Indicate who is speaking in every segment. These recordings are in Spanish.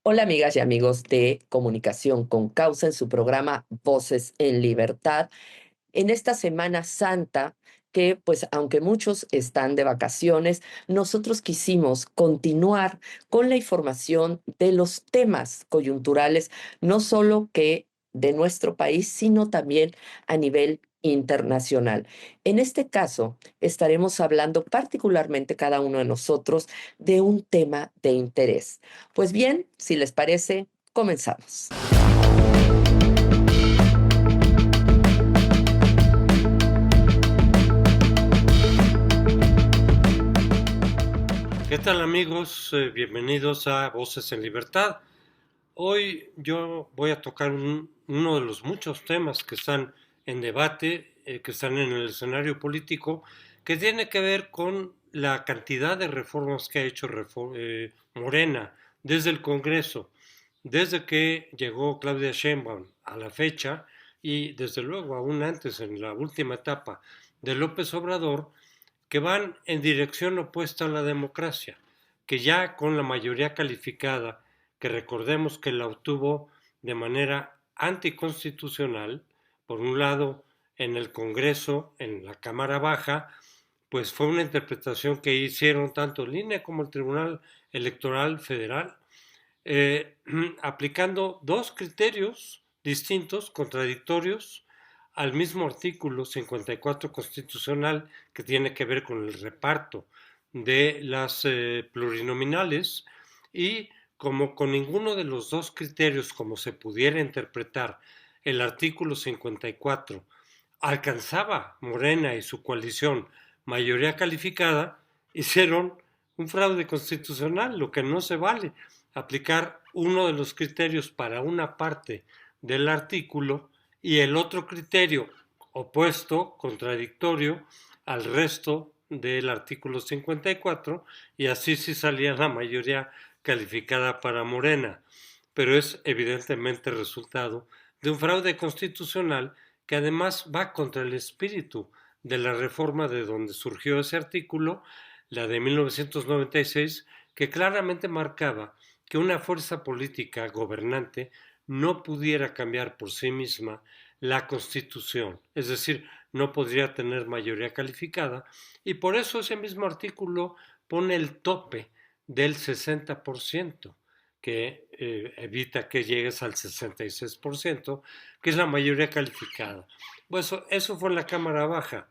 Speaker 1: Hola amigas y amigos de Comunicación con Causa en su programa Voces en Libertad. En esta Semana Santa, que pues aunque muchos están de vacaciones, nosotros quisimos continuar con la información de los temas coyunturales, no solo que de nuestro país, sino también a nivel internacional. En este caso, estaremos hablando particularmente cada uno de nosotros de un tema de interés. Pues bien, si les parece, comenzamos.
Speaker 2: ¿Qué tal amigos? Bienvenidos a Voces en Libertad. Hoy yo voy a tocar uno de los muchos temas que están en debate, que están en el escenario político, que tiene que ver con la cantidad de reformas que ha hecho Morena desde el Congreso, desde que llegó Claudia Sheinbaum a la fecha y desde luego aún antes en la última etapa de López Obrador, que van en dirección opuesta a la democracia, que ya con la mayoría calificada, que recordemos que la obtuvo de manera anticonstitucional, por un lado en el Congreso, en la Cámara Baja, pues fue una interpretación que hicieron tanto el INE como el Tribunal Electoral Federal, eh, aplicando dos criterios distintos, contradictorios, al mismo artículo 54 constitucional que tiene que ver con el reparto de las plurinominales y como con ninguno de los dos criterios, como se pudiera interpretar el artículo 54, alcanzaba Morena y su coalición mayoría calificada, hicieron un fraude constitucional, lo que no se vale, aplicar uno de los criterios para una parte del artículo y el otro criterio opuesto, contradictorio al resto del artículo 54 y así sí salía la mayoría calificada para Morena. Pero es evidentemente resultado de un fraude constitucional que además va contra el espíritu de la reforma de donde surgió ese artículo, la de 1996, que claramente marcaba que una fuerza política gobernante no pudiera cambiar por sí misma la Constitución, es decir, no podría tener mayoría calificada, y por eso ese mismo artículo pone el tope del 60%, que evita que llegues al 66%, que es la mayoría calificada. Pues eso fue en la Cámara Baja.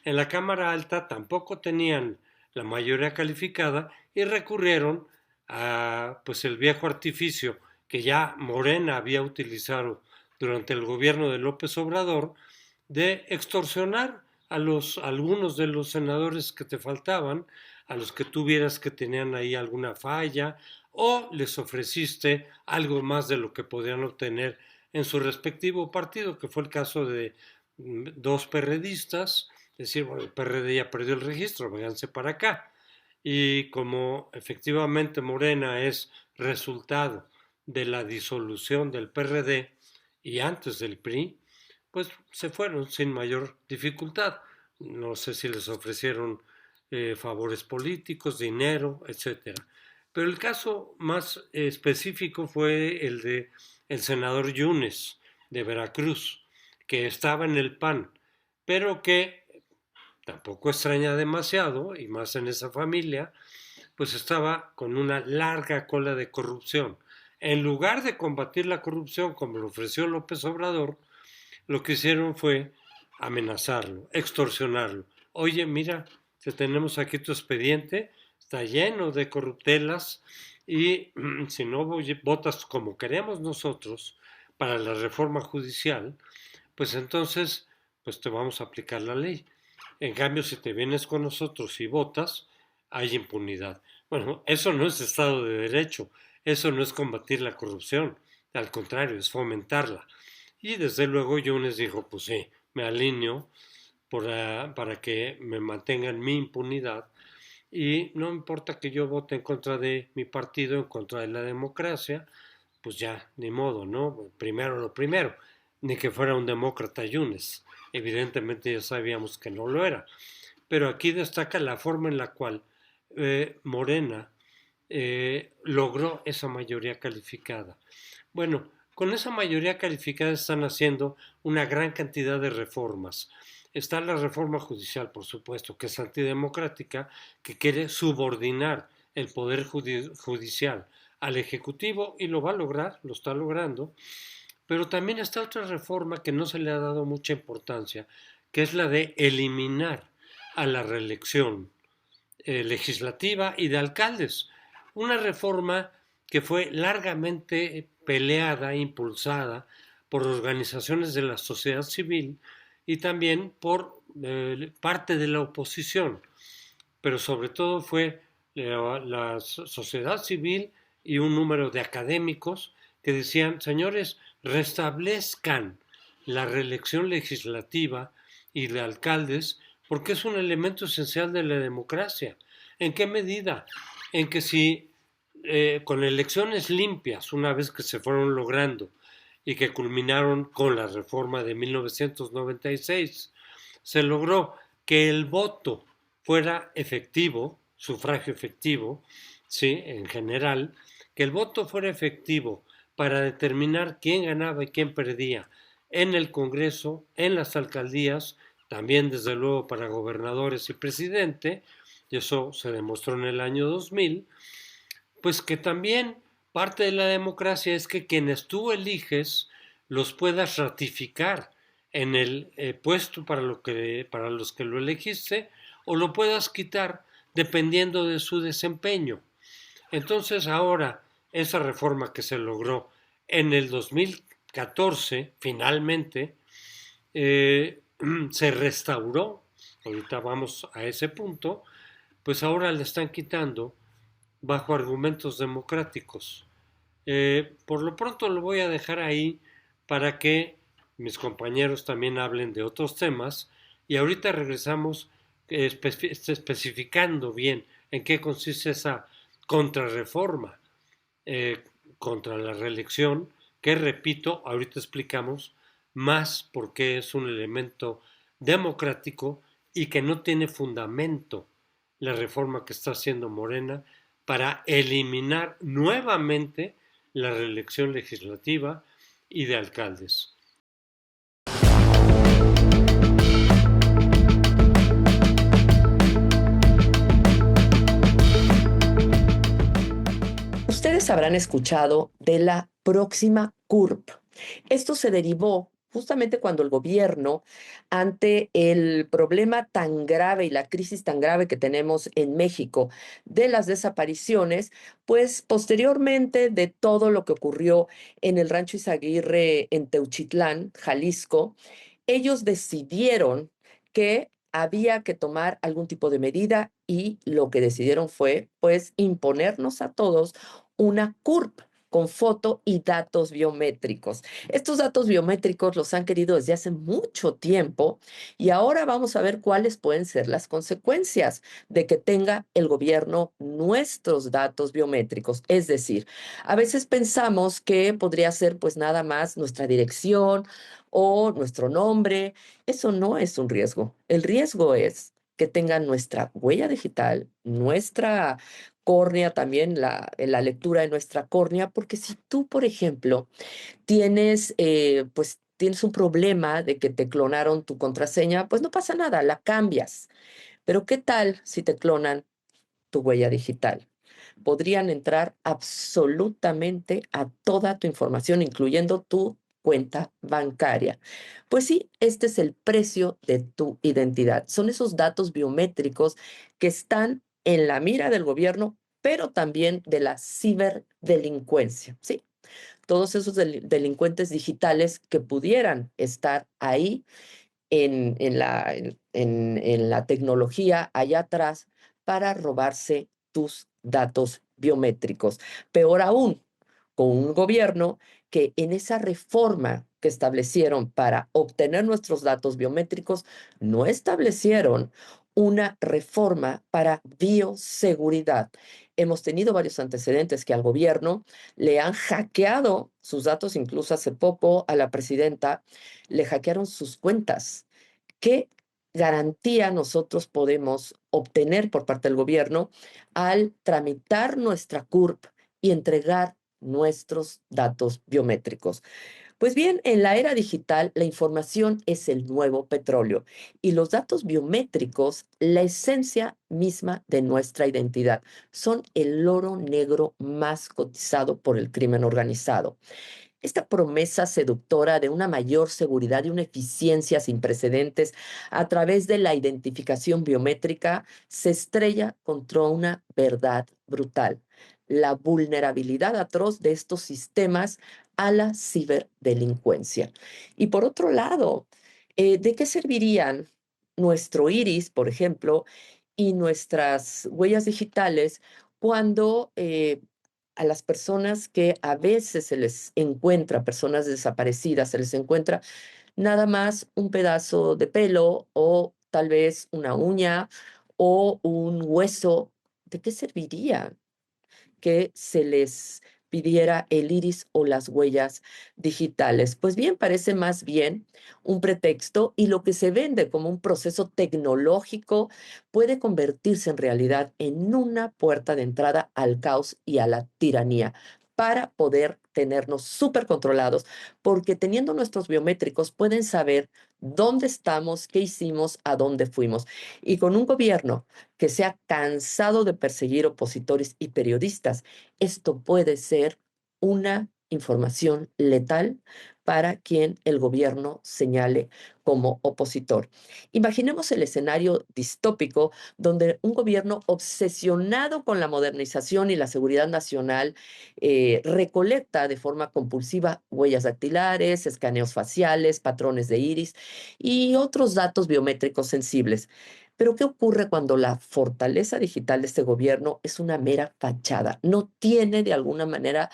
Speaker 2: En la Cámara Alta tampoco tenían la mayoría calificada y recurrieron a pues el viejo artificio que ya Morena había utilizado durante el gobierno de López Obrador de extorsionar a algunos de los senadores que te faltaban, a los que tuvieras que tenían ahí alguna falla, o les ofreciste algo más de lo que podían obtener en su respectivo partido, que fue el caso de dos perredistas, es decir, bueno, el PRD ya perdió el registro, vénganse para acá. Y como efectivamente Morena es resultado de la disolución del PRD y antes del PRI, pues se fueron sin mayor dificultad. No sé si les ofrecieron favores políticos, dinero, etcétera. Pero el caso más específico fue el de el senador Yunes de Veracruz, que estaba en el PAN, pero que tampoco extraña demasiado, y más en esa familia, pues estaba con una larga cola de corrupción. En lugar de combatir la corrupción como lo ofreció López Obrador, lo que hicieron fue amenazarlo, extorsionarlo. Oye, mira, te tenemos aquí tu expediente, está lleno de corruptelas y si no votas como queremos nosotros para la reforma judicial, pues entonces pues te vamos a aplicar la ley. En cambio, si te vienes con nosotros y votas, hay impunidad. Bueno, eso no es Estado de Derecho, eso no es combatir la corrupción, al contrario, es fomentarla. Y desde luego Yunes dijo, pues sí, me alineo para que me mantengan mi impunidad y no importa que yo vote en contra de mi partido, en contra de la democracia, pues ya, ni modo, ¿no? Primero lo primero, ni que fuera un demócrata Yunes. Evidentemente ya sabíamos que no lo era. Pero aquí destaca la forma en la cual Morena logró esa mayoría calificada. Bueno, con esa mayoría calificada están haciendo una gran cantidad de reformas. Está la reforma judicial, por supuesto, que es antidemocrática, que quiere subordinar el poder judicial al Ejecutivo y lo va a lograr, lo está logrando. Pero también está otra reforma que no se le ha dado mucha importancia, que es la de eliminar a la reelección legislativa y de alcaldes. Una reforma que fue largamente peleada, impulsada por organizaciones de la sociedad civil y también por parte de la oposición, pero sobre todo fue la sociedad civil y un número de académicos que decían, señores, restablezcan la reelección legislativa y de alcaldes porque es un elemento esencial de la democracia. ¿En qué medida? En que si con elecciones limpias, una vez que se fueron logrando y que culminaron con la reforma de 1996, se logró que el voto fuera efectivo, sufragio efectivo, ¿sí? En general, que el voto fuera efectivo para determinar quién ganaba y quién perdía en el Congreso, en las alcaldías, también desde luego para gobernadores y presidente, y eso se demostró en el año 2000, pues que también parte de la democracia es que quienes tú eliges los puedas ratificar en el puesto para los que lo elegiste o lo puedas quitar dependiendo de su desempeño. Entonces ahora esa reforma que se logró en el 2014 finalmente se restauró, ahorita vamos a ese punto, pues ahora le están quitando bajo argumentos democráticos. Por lo pronto lo voy a dejar ahí para que mis compañeros también hablen de otros temas y ahorita regresamos especificando bien en qué consiste esa contrarreforma eh, contra la reelección, que repito, ahorita explicamos más por qué es un elemento democrático y que no tiene fundamento la reforma que está haciendo Morena para eliminar nuevamente la reelección legislativa y de alcaldes.
Speaker 1: Ustedes habrán escuchado de la próxima CURP. Esto se derivó justamente cuando el gobierno, ante el problema tan grave y la crisis tan grave que tenemos en México de las desapariciones, pues posteriormente de todo lo que ocurrió en el Rancho Izaguirre en Teuchitlán, Jalisco, ellos decidieron que había que tomar algún tipo de medida y lo que decidieron fue, pues, imponernos a todos una CURP con foto y datos biométricos. Estos datos biométricos los han querido desde hace mucho tiempo y ahora vamos a ver cuáles pueden ser las consecuencias de que tenga el gobierno nuestros datos biométricos. Es decir, a veces pensamos que podría ser pues nada más nuestra dirección o nuestro nombre. Eso no es un riesgo. El riesgo es que tengan nuestra huella digital, nuestra córnea también, la lectura de nuestra córnea, porque si tú, por ejemplo, tienes, pues, tienes un problema de que te clonaron tu contraseña, pues no pasa nada, la cambias. Pero ¿qué tal si te clonan tu huella digital? Podrían entrar absolutamente a toda tu información, incluyendo tu cuenta bancaria. Pues sí, este es el precio de tu identidad. Son esos datos biométricos que están en la mira del gobierno, pero también de la ciberdelincuencia, ¿sí? Todos esos delincuentes digitales que pudieran estar ahí en la tecnología allá atrás para robarse tus datos biométricos. Peor aún, con un gobierno que en esa reforma que establecieron para obtener nuestros datos biométricos, no establecieron una reforma para bioseguridad. Hemos tenido varios antecedentes que al gobierno le han hackeado sus datos, incluso hace poco a la presidenta le hackearon sus cuentas. ¿Qué garantía nosotros podemos obtener por parte del gobierno al tramitar nuestra CURP y entregar nuestros datos biométricos? Pues bien, en la era digital, la información es el nuevo petróleo y los datos biométricos, la esencia misma de nuestra identidad, son el oro negro más cotizado por el crimen organizado. Esta promesa seductora de una mayor seguridad y una eficiencia sin precedentes a través de la identificación biométrica se estrella contra una verdad brutal: la vulnerabilidad atroz de estos sistemas a la ciberdelincuencia. Y por otro lado, ¿de qué servirían nuestro iris, por ejemplo, y nuestras huellas digitales cuando a las personas que a veces se les encuentra, personas desaparecidas, se les encuentra nada más un pedazo de pelo o tal vez una uña o un hueso? ¿De qué serviría que se les pidiera el iris o las huellas digitales? Pues bien, parece más bien un pretexto, y lo que se vende como un proceso tecnológico puede convertirse en realidad en una puerta de entrada al caos y a la tiranía, para poder tenernos súper controlados, porque teniendo nuestros biométricos pueden saber dónde estamos, qué hicimos, a dónde fuimos. Y con un gobierno que se ha cansado de perseguir opositores y periodistas, esto puede ser una información letal para quien el gobierno señale como opositor. Imaginemos el escenario distópico donde un gobierno obsesionado con la modernización y la seguridad nacional recolecta de forma compulsiva huellas dactilares, escaneos faciales, patrones de iris y otros datos biométricos sensibles. Pero ¿qué ocurre cuando la fortaleza digital de este gobierno es una mera fachada? No tiene de alguna manera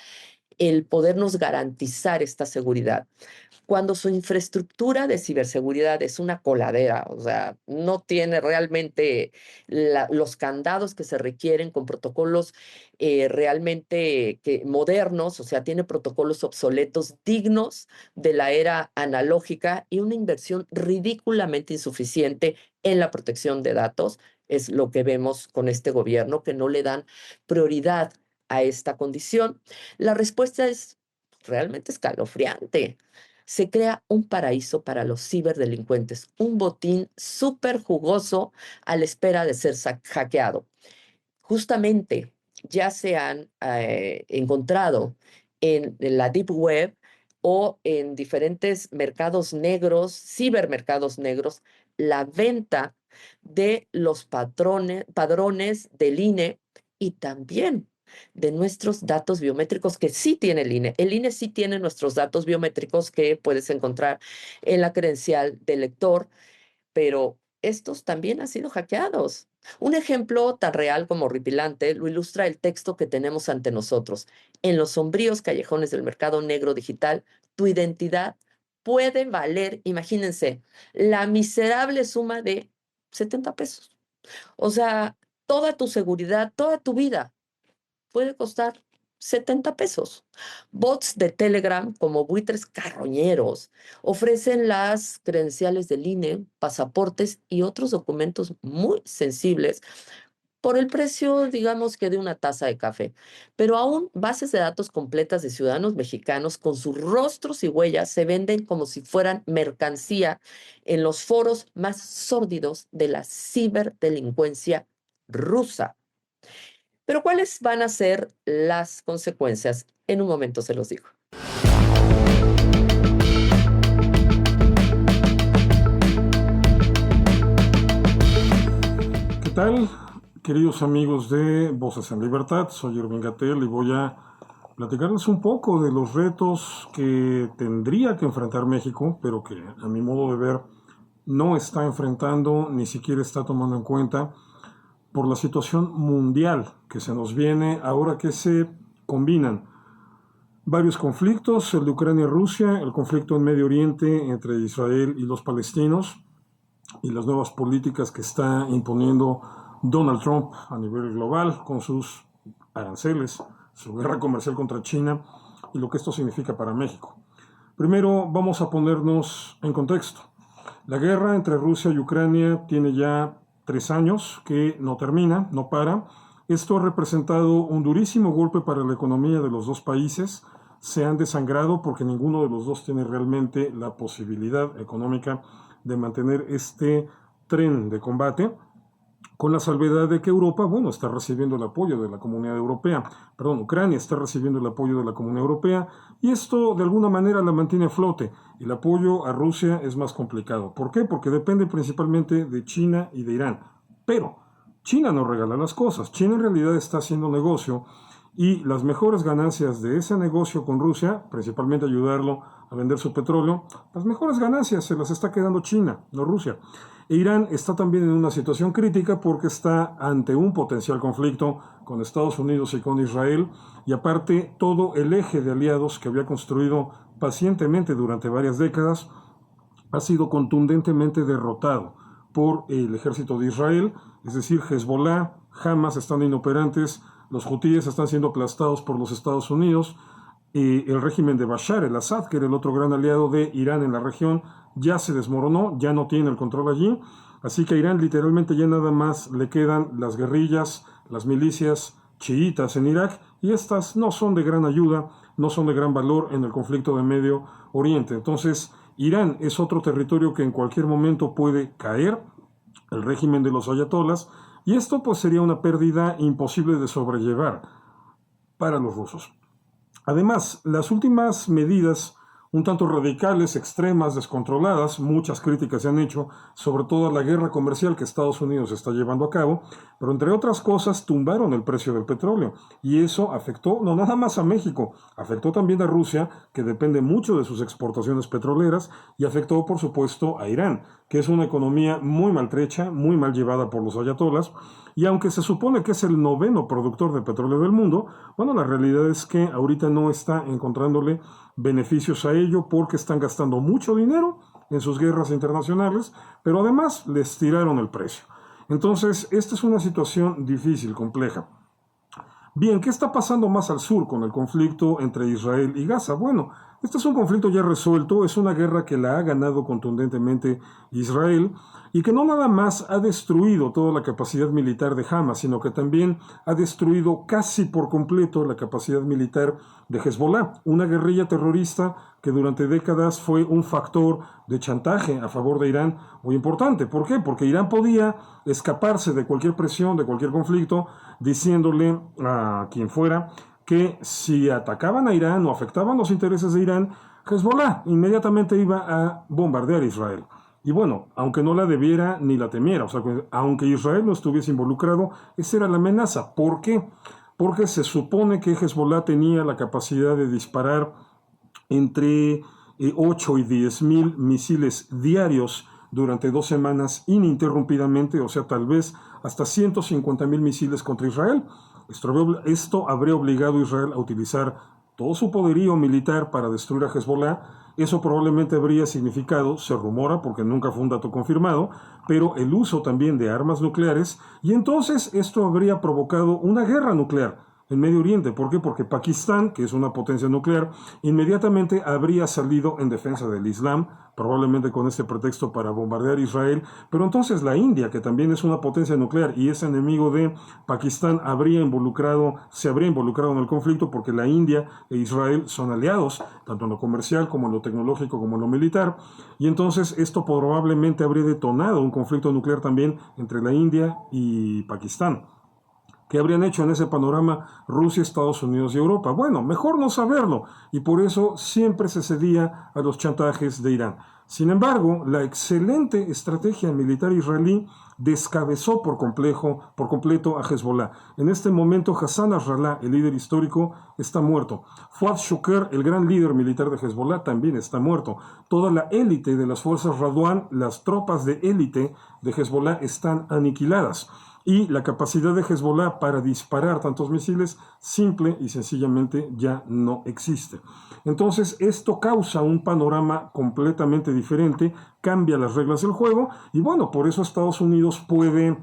Speaker 1: el podernos garantizar esta seguridad, cuando su infraestructura de ciberseguridad es una coladera, o sea, no tiene realmente los candados que se requieren con protocolos realmente modernos, o sea, tiene protocolos obsoletos dignos de la era analógica y una inversión ridículamente insuficiente en la protección de datos. Es lo que vemos con este gobierno, que no le dan prioridad a esta condición. La respuesta es realmente escalofriante. Se crea un paraíso para los ciberdelincuentes, un botín súper jugoso a la espera de ser hackeado. Justamente ya se han encontrado en la Deep Web o en diferentes mercados negros, cibermercados negros, la venta de los padrones del INE y también de nuestros datos biométricos que sí tiene el INE. El INE sí tiene nuestros datos biométricos que puedes encontrar en la credencial del lector, pero estos también han sido hackeados. Un ejemplo tan real como horripilante lo ilustra el texto que tenemos ante nosotros. En los sombríos callejones del mercado negro digital, tu identidad puede valer, imagínense, la miserable suma de 70 pesos. O sea, toda tu seguridad, toda tu vida puede costar 70 pesos. Bots de Telegram como buitres carroñeros ofrecen las credenciales del INE, pasaportes y otros documentos muy sensibles por el precio, digamos que de una taza de café. Pero aún bases de datos completas de ciudadanos mexicanos con sus rostros y huellas se venden como si fueran mercancía en los foros más sórdidos de la ciberdelincuencia rusa. Pero ¿cuáles van a ser las consecuencias? En un momento se los digo.
Speaker 3: ¿Qué tal, queridos amigos de Voces en Libertad? Soy Irving Gatell y voy a platicarles un poco de los retos que tendría que enfrentar México, pero que a mi modo de ver no está enfrentando, ni siquiera está tomando en cuenta por la situación mundial que se nos viene ahora que se combinan varios conflictos: el de Ucrania y Rusia, el conflicto en Medio Oriente entre Israel y los palestinos, y las nuevas políticas que está imponiendo Donald Trump a nivel global con sus aranceles, su guerra comercial contra China y lo que esto significa para México. Primero vamos a ponernos en contexto. La guerra entre Rusia y Ucrania tiene ya 3 años que no termina, no para. Esto ha representado un durísimo golpe para la economía de los dos países. Se han desangrado porque ninguno de los dos tiene realmente la posibilidad económica de mantener este tren de combate, con la salvedad de que Europa, bueno, está recibiendo el apoyo de la Comunidad Europea, perdón, Ucrania está recibiendo el apoyo de la Comunidad Europea, y esto de alguna manera la mantiene a flote. El apoyo a Rusia es más complicado. ¿Por qué? Porque depende principalmente de China y de Irán. Pero China no regala las cosas. China en realidad está haciendo negocio, y las mejores ganancias de ese negocio con Rusia, principalmente ayudarlo a vender su petróleo, las mejores ganancias se las está quedando China, no Rusia. E Irán está también en una situación crítica porque está ante un potencial conflicto con Estados Unidos y con Israel, y aparte todo el eje de aliados que había construido pacientemente durante varias décadas ha sido contundentemente derrotado por el ejército de Israel, es decir, Hezbollah, Hamas están inoperantes, los hutíes están siendo aplastados por los Estados Unidos, el régimen de Bashar el-Assad, que era el otro gran aliado de Irán en la región, ya se desmoronó, ya no tiene el control allí, así que a Irán literalmente ya nada más le quedan las guerrillas, las milicias chiitas en Irak, y estas no son de gran ayuda, no son de gran valor en el conflicto de Medio Oriente. Entonces, Irán es otro territorio que en cualquier momento puede caer, el régimen de los ayatolas, y esto pues sería una pérdida imposible de sobrellevar para los rusos. Además, las últimas medidas un tanto radicales, extremas, descontroladas, muchas críticas se han hecho sobre toda la guerra comercial que Estados Unidos está llevando a cabo, pero entre otras cosas tumbaron el precio del petróleo, y eso afectó no nada más a México, afectó también a Rusia, que depende mucho de sus exportaciones petroleras, y afectó por supuesto a Irán, que es una economía muy maltrecha, muy mal llevada por los ayatolas, y aunque se supone que es el 9º productor de petróleo del mundo, bueno, la realidad es que ahorita no está encontrándole beneficios a ello porque están gastando mucho dinero en sus guerras internacionales, pero además les tiraron el precio. Entonces, esta es una situación difícil, compleja. Bien, ¿qué está pasando más al sur con el conflicto entre Israel y Gaza? Bueno, este es un conflicto ya resuelto, es una guerra que la ha ganado contundentemente Israel, y que no nada más ha destruido toda la capacidad militar de Hamas, sino que también ha destruido casi por completo la capacidad militar de Hezbollah, una guerrilla terrorista que durante décadas fue un factor de chantaje a favor de Irán muy importante. ¿Por qué? Porque Irán podía escaparse de cualquier presión, de cualquier conflicto, diciéndole a quien fuera que si atacaban a Irán o afectaban los intereses de Irán, Hezbollah inmediatamente iba a bombardear a Israel. Y bueno, aunque no la debiera ni la temiera, o sea, aunque Israel no estuviese involucrado, esa era la amenaza. ¿Por qué? Porque se supone que Hezbollah tenía la capacidad de disparar entre 8 y 10 mil misiles diarios durante 2 semanas ininterrumpidamente, o sea, tal vez hasta 150,000 misiles contra Israel. Esto habría obligado a Israel a utilizar todo su poderío militar para destruir a Hezbollah. Eso probablemente habría significado, se rumora porque nunca fue un dato confirmado, pero el uso también de armas nucleares, y entonces esto habría provocado una guerra nuclear en Medio Oriente. ¿Por qué? Porque Pakistán, que es una potencia nuclear, inmediatamente habría salido en defensa del Islam, probablemente con este pretexto para bombardear Israel, pero entonces la India, que también es una potencia nuclear y es enemigo de Pakistán, se habría involucrado en el conflicto, porque la India e Israel son aliados, tanto en lo comercial como en lo tecnológico como en lo militar, y entonces esto probablemente habría detonado un conflicto nuclear también entre la India y Pakistán. ¿Qué habrían hecho en ese panorama Rusia, Estados Unidos y Europa? Bueno, mejor no saberlo, y por eso siempre se cedía a los chantajes de Irán. Sin embargo, la excelente estrategia militar israelí descabezó por completo a Hezbollah. En este momento, Hassan Nasrallah, el líder histórico, está muerto. Fuad Shukr, el gran líder militar de Hezbollah, también está muerto. Toda la élite de las fuerzas Radwan, las tropas de élite de Hezbollah, están aniquiladas. Y la capacidad de Hezbollah para disparar tantos misiles simple y sencillamente ya no existe. Entonces esto causa un panorama completamente diferente, cambia las reglas del juego, y bueno, por eso Estados Unidos puede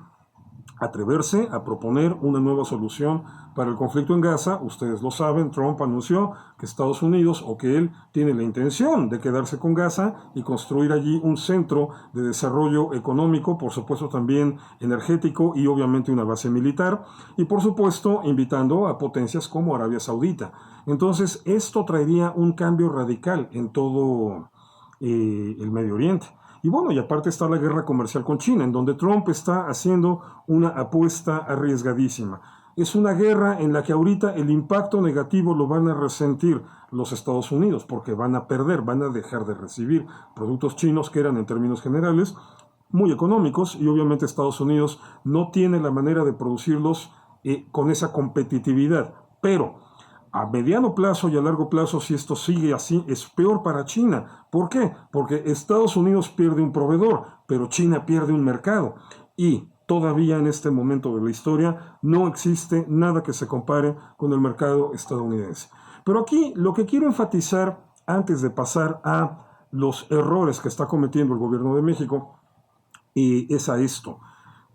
Speaker 3: atreverse a proponer una nueva solución para el conflicto en Gaza. Ustedes lo saben, Trump anunció que Estados Unidos, o que él tiene la intención de quedarse con Gaza y construir allí un centro de desarrollo económico, por supuesto también energético y obviamente una base militar, y por supuesto invitando a potencias como Arabia Saudita. Entonces esto traería un cambio radical en todo el Medio Oriente. Y bueno, y aparte está la guerra comercial con China, en donde Trump está haciendo una apuesta arriesgadísima. Es una guerra en la que ahorita el impacto negativo lo van a resentir los Estados Unidos, porque van a perder, van a dejar de recibir productos chinos que eran en términos generales muy económicos, y obviamente Estados Unidos no tiene la manera de producirlos con esa competitividad. Pero a mediano plazo y a largo plazo, si esto sigue así, es peor para China. ¿Por qué? Porque Estados Unidos pierde un proveedor, pero China pierde un mercado. Y todavía en este momento de la historia no existe nada que se compare con el mercado estadounidense. Pero aquí lo que quiero enfatizar, antes de pasar a los errores que está cometiendo el gobierno de México, es a esto.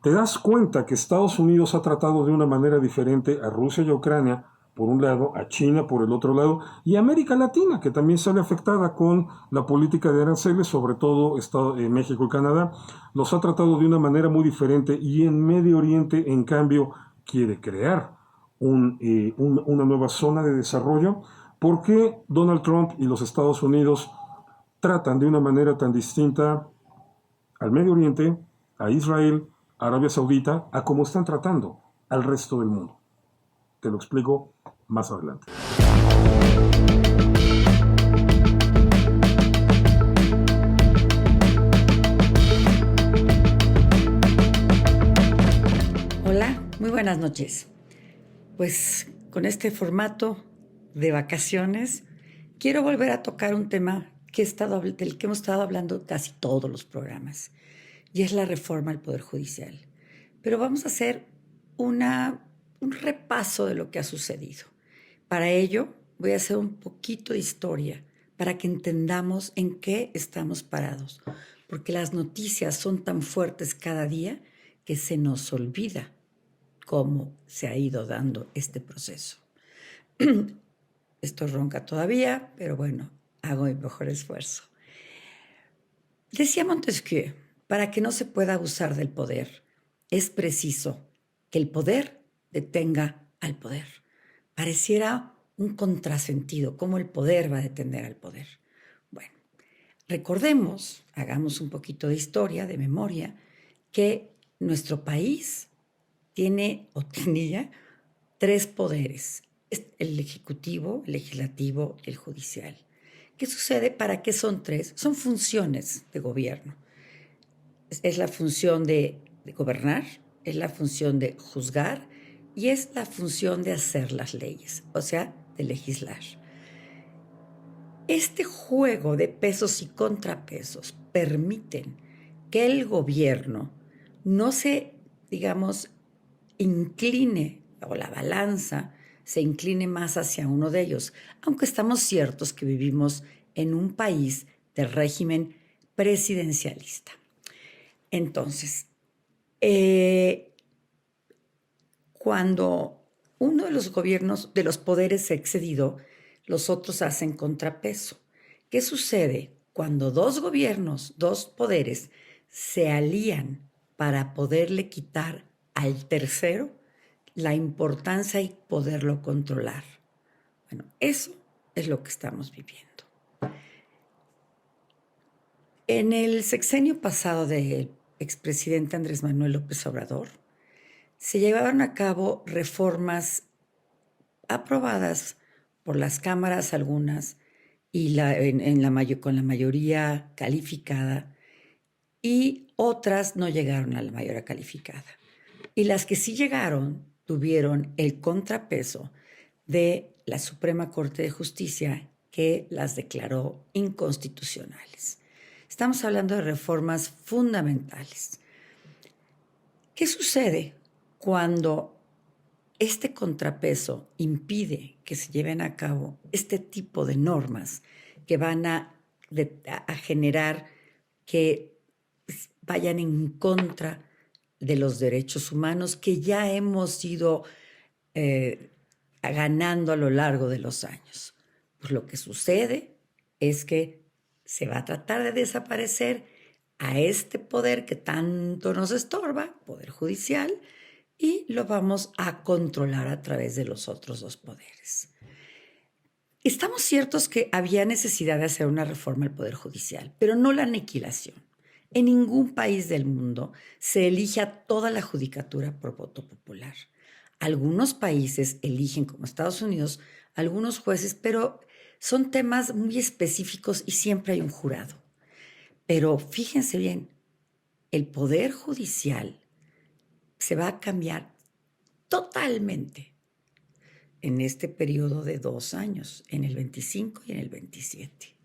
Speaker 3: Te das cuenta que Estados Unidos ha tratado de una manera diferente a Rusia y a Ucrania, por un lado, a China por el otro lado, y a América Latina, que también sale afectada con la política de aranceles, sobre todo México y Canadá, los ha tratado de una manera muy diferente, y en Medio Oriente, en cambio, quiere crear una nueva zona de desarrollo. ¿Por qué Donald Trump y los Estados Unidos tratan de una manera tan distinta al Medio Oriente, a Israel, a Arabia Saudita, a cómo están tratando al resto del mundo? Te lo explico más adelante.
Speaker 4: Hola, muy buenas noches. Pues con este formato de vacaciones, quiero volver a tocar un tema del que hemos estado hablando casi todos los programas, y es la reforma al Poder Judicial. Pero vamos a hacer un repaso de lo que ha sucedido. Para ello, voy a hacer un poquito de historia para que entendamos en qué estamos parados, porque las noticias son tan fuertes cada día que se nos olvida cómo se ha ido dando este proceso. Estoy ronca todavía, pero bueno, hago mi mejor esfuerzo. Decía Montesquieu, para que no se pueda abusar del poder, es preciso que el poder detenga al poder. Pareciera un contrasentido, cómo el poder va a detener al poder. Bueno, recordemos, hagamos un poquito de historia, de memoria, que nuestro país tiene o tenía 3 poderes: el ejecutivo, el legislativo y el judicial. ¿Qué sucede? ¿Para qué son 3? Son funciones de gobierno. Es la función de gobernar, es la función de juzgar y es la función de hacer las leyes, o sea, de legislar. Este juego de pesos y contrapesos permiten que el gobierno no se, digamos, incline, o la balanza se incline más hacia uno de ellos, aunque estamos ciertos que vivimos en un país de régimen presidencialista. Entonces, cuando uno de los gobiernos, de los poderes se ha excedido, los otros hacen contrapeso. ¿Qué sucede? Cuando 2 gobiernos, 2 poderes se alían para poderle quitar al tercero la importancia y poderlo controlar. Bueno, eso es lo que estamos viviendo. En el sexenio pasado del expresidente Andrés Manuel López Obrador, se llevaron a cabo reformas aprobadas por las cámaras algunas y con la mayoría calificada, y otras no llegaron a la mayoría calificada. Y las que sí llegaron tuvieron el contrapeso de la Suprema Corte de Justicia, que las declaró inconstitucionales. Estamos hablando de reformas fundamentales. ¿Qué sucede cuando este contrapeso impide que se lleven a cabo este tipo de normas que van a generar que vayan en contra de los derechos humanos que ya hemos ido ganando a lo largo de los años. Pues lo que sucede es que se va a tratar de desaparecer a este poder que tanto nos estorba, poder judicial, y lo vamos a controlar a través de los otros dos poderes. Estamos ciertos que había necesidad de hacer una reforma al Poder Judicial, pero no la aniquilación. En ningún país del mundo se elige a toda la judicatura por voto popular. Algunos países eligen, como Estados Unidos, algunos jueces, pero son temas muy específicos y siempre hay un jurado. Pero fíjense bien, el Poder Judicial se va a cambiar totalmente en este periodo de 2 años, en el 25 y en el 27.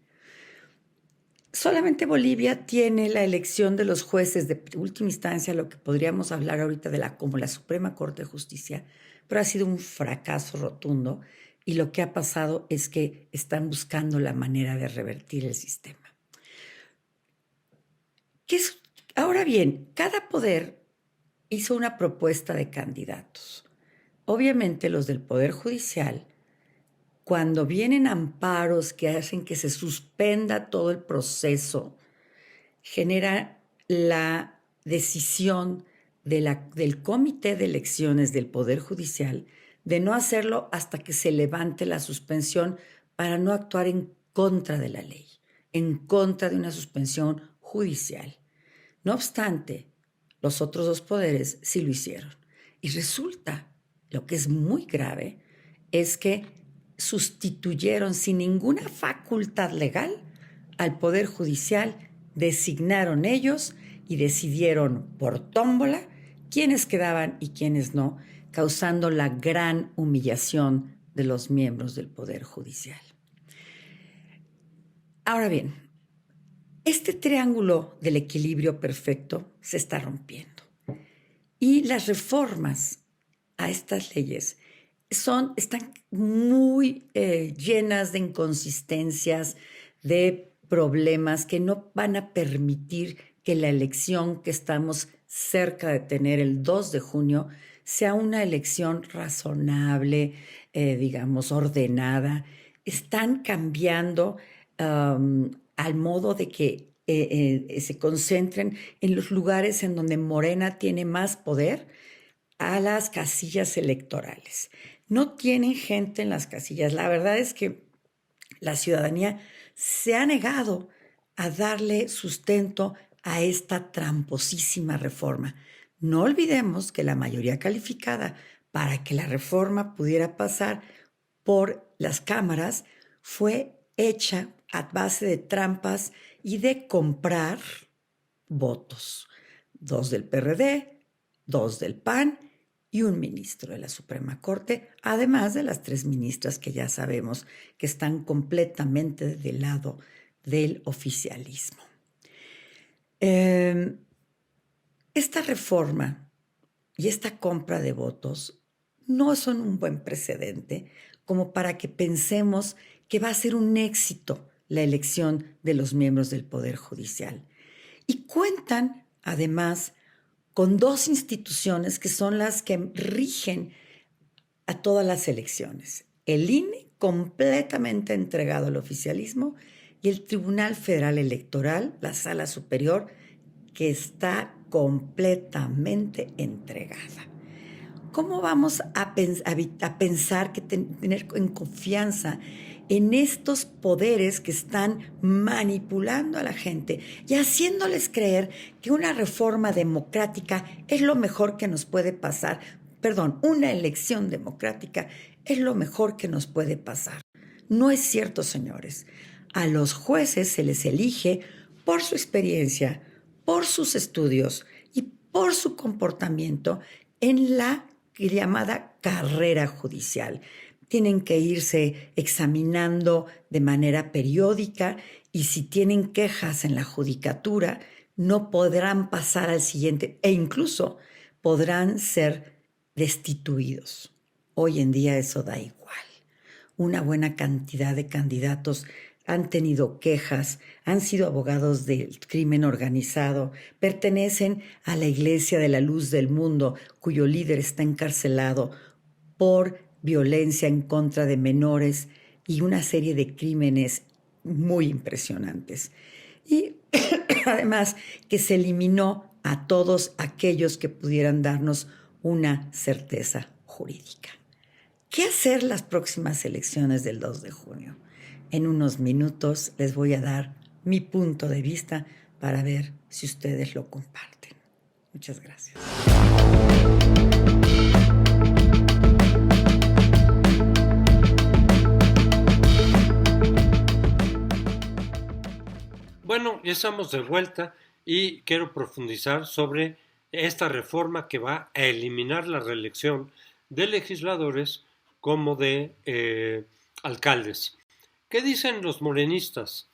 Speaker 4: Solamente Bolivia tiene la elección de los jueces de última instancia, lo que podríamos hablar ahorita como la Suprema Corte de Justicia, pero ha sido un fracaso rotundo y lo que ha pasado es que están buscando la manera de revertir el sistema. Ahora bien, cada poder hizo una propuesta de candidatos. Obviamente los del Poder Judicial, cuando vienen amparos que hacen que se suspenda todo el proceso, genera la decisión del Comité de Elecciones del Poder Judicial de no hacerlo hasta que se levante la suspensión para no actuar en contra de la ley, en contra de una suspensión judicial. No obstante, los otros dos poderes sí lo hicieron. Y resulta, lo que es muy grave, es que sustituyeron sin ninguna facultad legal al Poder Judicial, designaron ellos y decidieron por tómbola quiénes quedaban y quiénes no, causando la gran humillación de los miembros del Poder Judicial. Ahora bien, este triángulo del equilibrio perfecto se está rompiendo y las reformas a estas leyes están muy llenas de inconsistencias, de problemas que no van a permitir que la elección que estamos cerca de tener el 2 de junio sea una elección razonable, digamos, ordenada. Están cambiando al modo de que se concentren en los lugares en donde Morena tiene más poder, a las casillas electorales. No tienen gente en las casillas. La verdad es que la ciudadanía se ha negado a darle sustento a esta tramposísima reforma. No olvidemos que la mayoría calificada para que la reforma pudiera pasar por las cámaras fue hecha a base de trampas y de comprar votos. 2 del PRD, 2 del PAN y un ministro de la Suprema Corte, además de las 3 ministras que ya sabemos que están completamente del lado del oficialismo. Esta reforma y esta compra de votos no son un buen precedente como para que pensemos que va a ser un éxito la elección de los miembros del Poder Judicial. Y cuentan, además, con 2 instituciones que son las que rigen a todas las elecciones. El INE, completamente entregado al oficialismo, y el Tribunal Federal Electoral, la Sala Superior, que está completamente entregada. ¿Cómo vamos a pensar que tener en confianza en estos poderes que están manipulando a la gente y haciéndoles creer que una reforma democrática es lo mejor que nos puede pasar? Perdón, una elección democrática es lo mejor que nos puede pasar. No es cierto, señores. A los jueces se les elige por su experiencia, por sus estudios y por su comportamiento en la llamada carrera judicial. Tienen que irse examinando de manera periódica y si tienen quejas en la judicatura, no podrán pasar al siguiente e incluso podrán ser destituidos. Hoy en día eso da igual. Una buena cantidad de candidatos han tenido quejas, han sido abogados del crimen organizado, pertenecen a la Iglesia de la Luz del Mundo, cuyo líder está encarcelado por violencia en contra de menores y una serie de crímenes muy impresionantes. Y además que se eliminó a todos aquellos que pudieran darnos una certeza jurídica. ¿Qué hacer las próximas elecciones del 2 de junio? En unos minutos les voy a dar mi punto de vista para ver si ustedes lo comparten. Muchas gracias.
Speaker 2: Bueno, ya estamos de vuelta y quiero profundizar sobre esta reforma que va a eliminar la reelección de legisladores como de alcaldes. ¿Qué dicen los morenistas?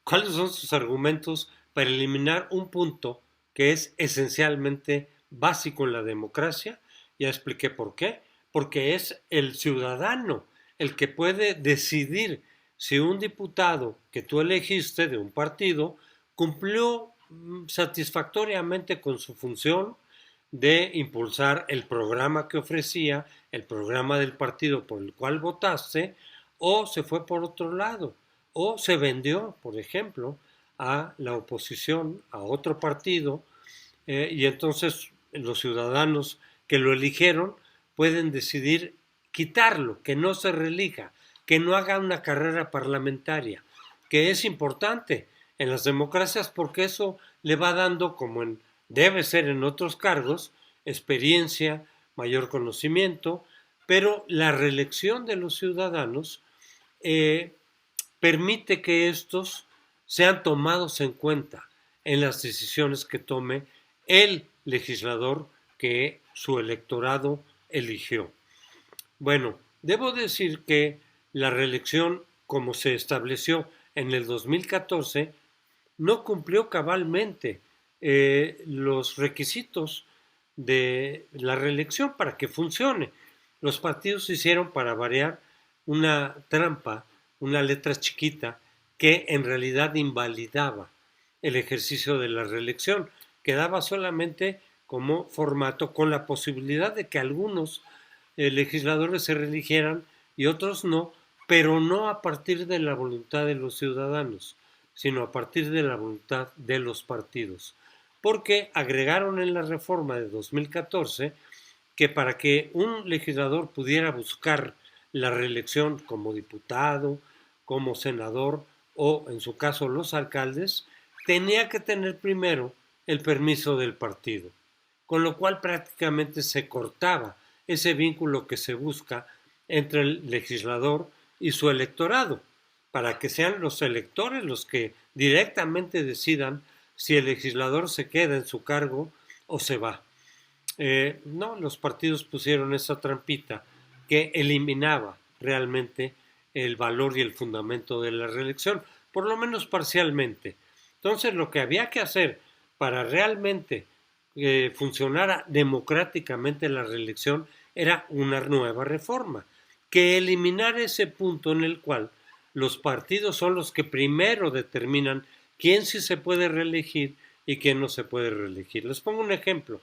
Speaker 2: ¿Cuáles son sus argumentos para eliminar un punto que es esencialmente básico en la democracia? Ya expliqué por qué. Porque es el ciudadano el que puede decidir si un diputado que tú elegiste de un partido cumplió satisfactoriamente con su función de impulsar el programa que ofrecía, el programa del partido por el cual votaste, o se fue por otro lado, o se vendió, por ejemplo, a la oposición, a otro partido, y entonces los ciudadanos que lo eligieron pueden decidir quitarlo, que no se reelija, que no haga una carrera parlamentaria, que es importante en las democracias porque eso le va dando, como debe ser en otros cargos, experiencia, mayor conocimiento, pero la reelección de los ciudadanos permite que estos sean tomados en cuenta en las decisiones que tome el legislador que su electorado eligió. Bueno, debo decir que la reelección, como se estableció en el 2014, no cumplió cabalmente los requisitos de la reelección para que funcione. Los partidos hicieron, para variar, una trampa, una letra chiquita, que en realidad invalidaba el ejercicio de la reelección. Quedaba solamente como formato, con la posibilidad de que algunos legisladores se reeligieran y otros no, pero no a partir de la voluntad de los ciudadanos, sino a partir de la voluntad de los partidos. Porque agregaron en la reforma de 2014 que para que un legislador pudiera buscar la reelección como diputado, como senador o, en su caso, los alcaldes, tenía que tener primero el permiso del partido, con lo cual prácticamente se cortaba ese vínculo que se busca entre el legislador y su electorado, para que sean los electores los que directamente decidan si el legislador se queda en su cargo o se va. No, los partidos pusieron esa trampita que eliminaba realmente el valor y el fundamento de la reelección, por lo menos parcialmente. Entonces, lo que había que hacer para realmente funcionara democráticamente la reelección era una nueva reforma, que eliminara ese punto en el cual los partidos son los que primero determinan quién sí se puede reelegir y quién no se puede reelegir. Les pongo un ejemplo.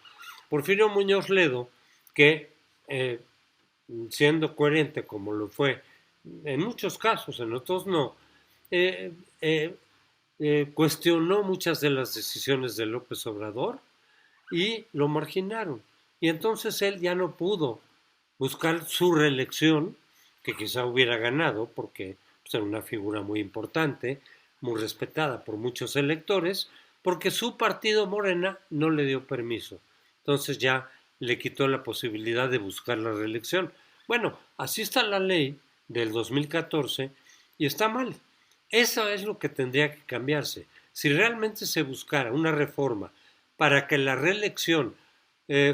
Speaker 2: Porfirio Muñoz Ledo, que siendo coherente como lo fue en muchos casos, en otros no, cuestionó muchas de las decisiones de López Obrador y lo marginaron. Y entonces él ya no pudo buscar su reelección, que quizá hubiera ganado porque pues, era una figura muy importante, muy respetada por muchos electores, porque su partido Morena no le dio permiso. Entonces ya le quitó la posibilidad de buscar la reelección. Bueno, así está la ley del 2014 y está mal. Eso es lo que tendría que cambiarse. Si realmente se buscara una reforma para que la reelección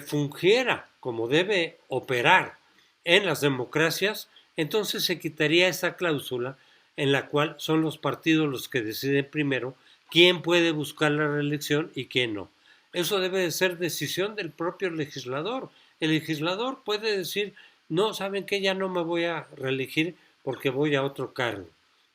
Speaker 2: fungiera como debe operar en las democracias, entonces se quitaría esa cláusula en la cual son los partidos los que deciden primero quién puede buscar la reelección y quién no. Eso debe de ser decisión del propio legislador. El legislador puede decir, no, ¿saben qué? Ya no me voy a reelegir porque voy a otro cargo.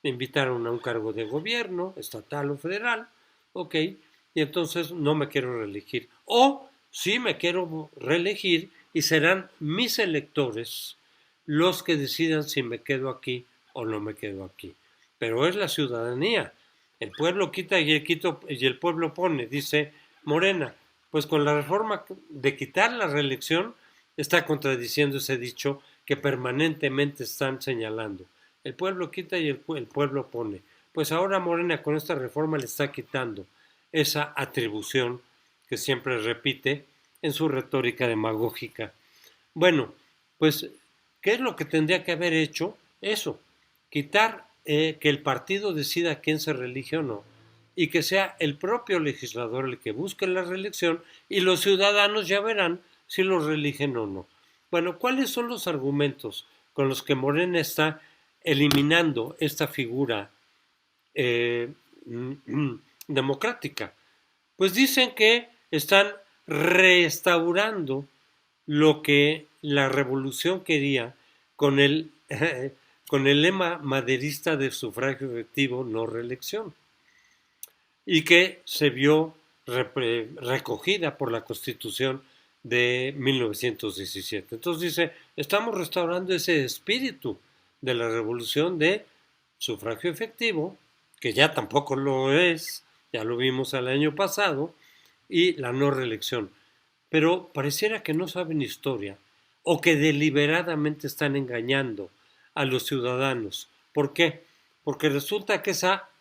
Speaker 2: Me invitaron a un cargo de gobierno, estatal o federal, ok, y entonces no me quiero reelegir. O sí me quiero reelegir y serán mis electores los que decidan si me quedo aquí o no me quedo aquí. Pero es la ciudadanía. El pueblo quita y el pueblo pone, dice Morena. Pues con la reforma de quitar la reelección está contradiciendo ese dicho que permanentemente están señalando. El pueblo quita y el pueblo pone. Pues ahora Morena con esta reforma le está quitando esa atribución que siempre repite en su retórica demagógica. Bueno, pues, ¿qué es lo que tendría que haber hecho? Eso, quitar que el partido decida quién se reelige o no, y que sea el propio legislador el que busque la reelección y los ciudadanos ya verán si los reeligen o no. Bueno, ¿cuáles son los argumentos con los que Morena está eliminando esta figura eh, democrática? Pues dicen que están restaurando lo que la revolución quería con el, con el lema maderista de sufragio efectivo, no reelección, y que se vio recogida por la Constitución de 1917. Entonces dice, estamos restaurando ese espíritu de la revolución de sufragio efectivo, que ya tampoco lo es, ya lo vimos el año pasado, y la no reelección. Pero pareciera que no saben historia o que deliberadamente están engañando a los ciudadanos. ¿Por qué? Porque resulta que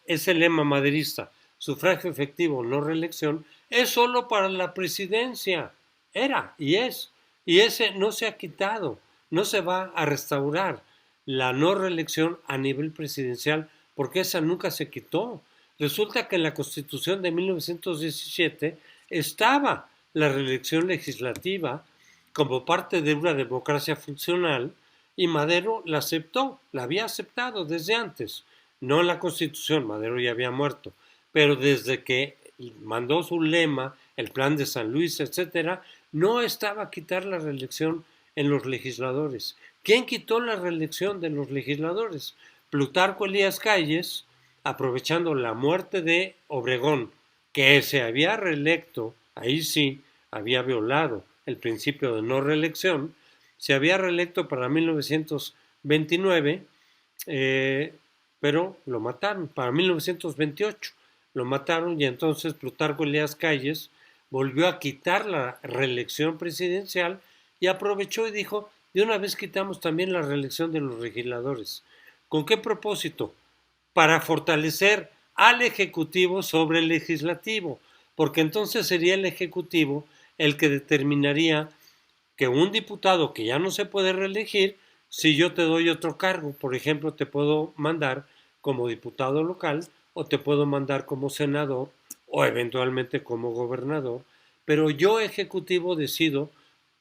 Speaker 2: ese lema maderista, sufragio efectivo, no reelección, es solo para la presidencia. Era y es. Y ese no se ha quitado, no se va a restaurar la no reelección a nivel presidencial porque esa nunca se quitó. Resulta que en la Constitución de 1917 estaba la reelección legislativa como parte de una democracia funcional y Madero la aceptó, la había aceptado desde antes, no en la Constitución, Madero ya había muerto, pero desde que mandó su lema, el plan de San Luis, etcétera, no estaba a quitar la reelección en los legisladores. ¿Quién quitó la reelección de los legisladores? Plutarco Elías Calles, aprovechando la muerte de Obregón, que se había reelecto, ahí sí, había violado el principio de no reelección, se había reelecto para 1929, pero lo mataron, para 1928 lo mataron y entonces Plutarco Elías Calles volvió a quitar la reelección presidencial y aprovechó y dijo, de una vez quitamos también la reelección de los legisladores. ¿Con qué propósito? Para fortalecer al Ejecutivo sobre el Legislativo, porque entonces sería el Ejecutivo el que determinaría que un diputado que ya no se puede reelegir, si yo te doy otro cargo, por ejemplo, te puedo mandar como diputado local o te puedo mandar como senador o eventualmente como gobernador, pero yo ejecutivo decido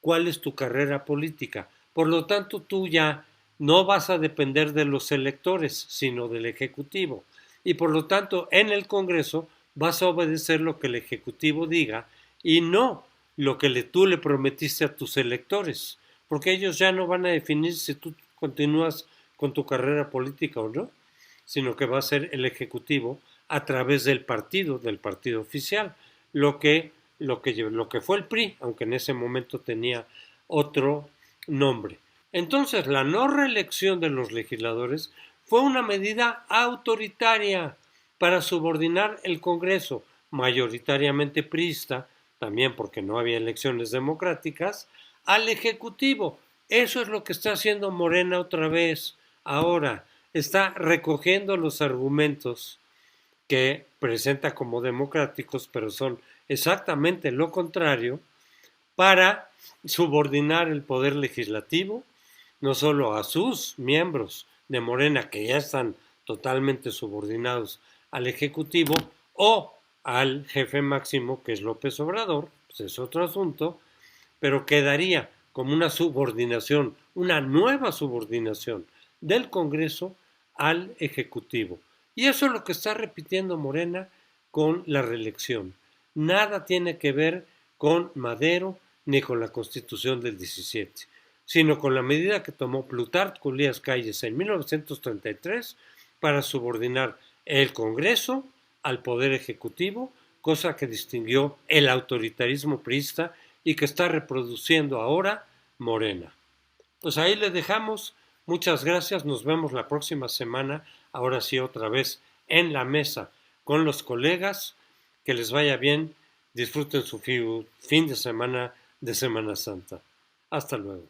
Speaker 2: cuál es tu carrera política. Por lo tanto, tú ya no vas a depender de los electores, sino del ejecutivo. Y por lo tanto, en el Congreso vas a obedecer lo que el ejecutivo diga y no lo que tú le prometiste a tus electores, porque ellos ya no van a definir si tú continúas con tu carrera política o no, sino que va a ser el Ejecutivo a través del partido oficial, lo que fue el PRI, aunque en ese momento tenía otro nombre. Entonces, la no reelección de los legisladores fue una medida autoritaria para subordinar el Congreso, mayoritariamente priista, también porque no había elecciones democráticas, al Ejecutivo. Eso es lo que está haciendo Morena otra vez. Ahora está recogiendo los argumentos que presenta como democráticos, pero son exactamente lo contrario, para subordinar el poder legislativo, no solo a sus miembros de Morena, que ya están totalmente subordinados al Ejecutivo, o al jefe máximo, que es López Obrador, pues es otro asunto, pero quedaría como una subordinación, una nueva subordinación del Congreso al Ejecutivo. Y eso es lo que está repitiendo Morena con la reelección. Nada tiene que ver con Madero ni con la Constitución del 17, sino con la medida que tomó Plutarco Elías Calles en 1933 para subordinar el Congreso al Poder Ejecutivo, cosa que distinguió el autoritarismo priista y que está reproduciendo ahora Morena. Pues ahí le dejamos. Muchas gracias. Nos vemos la próxima semana. Ahora sí, otra vez en la mesa con los colegas. Que les vaya bien. Disfruten su fin de Semana Santa. Hasta luego.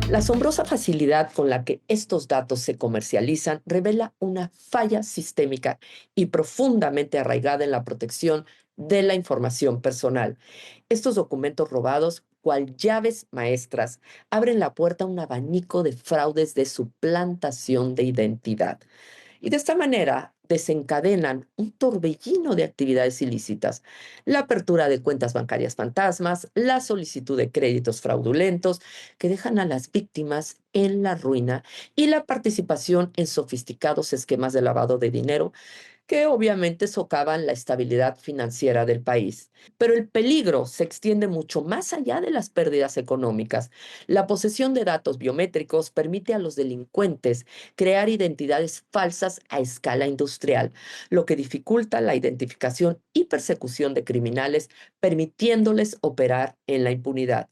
Speaker 1: La asombrosa facilidad con la que estos datos se comercializan revela una falla sistémica y profundamente arraigada en la protección de la información personal. Estos documentos robados, cual llaves maestras, abren la puerta a un abanico de fraudes de suplantación de identidad. Y de esta manera desencadenan un torbellino de actividades ilícitas, la apertura de cuentas bancarias fantasmas, la solicitud de créditos fraudulentos que dejan a las víctimas en la ruina y la participación en sofisticados esquemas de lavado de dinero que obviamente socavan la estabilidad financiera del país. Pero el peligro se extiende mucho más allá de las pérdidas económicas. La posesión de datos biométricos permite a los delincuentes crear identidades falsas a escala industrial, lo que dificulta la identificación y persecución de criminales, permitiéndoles operar en la impunidad.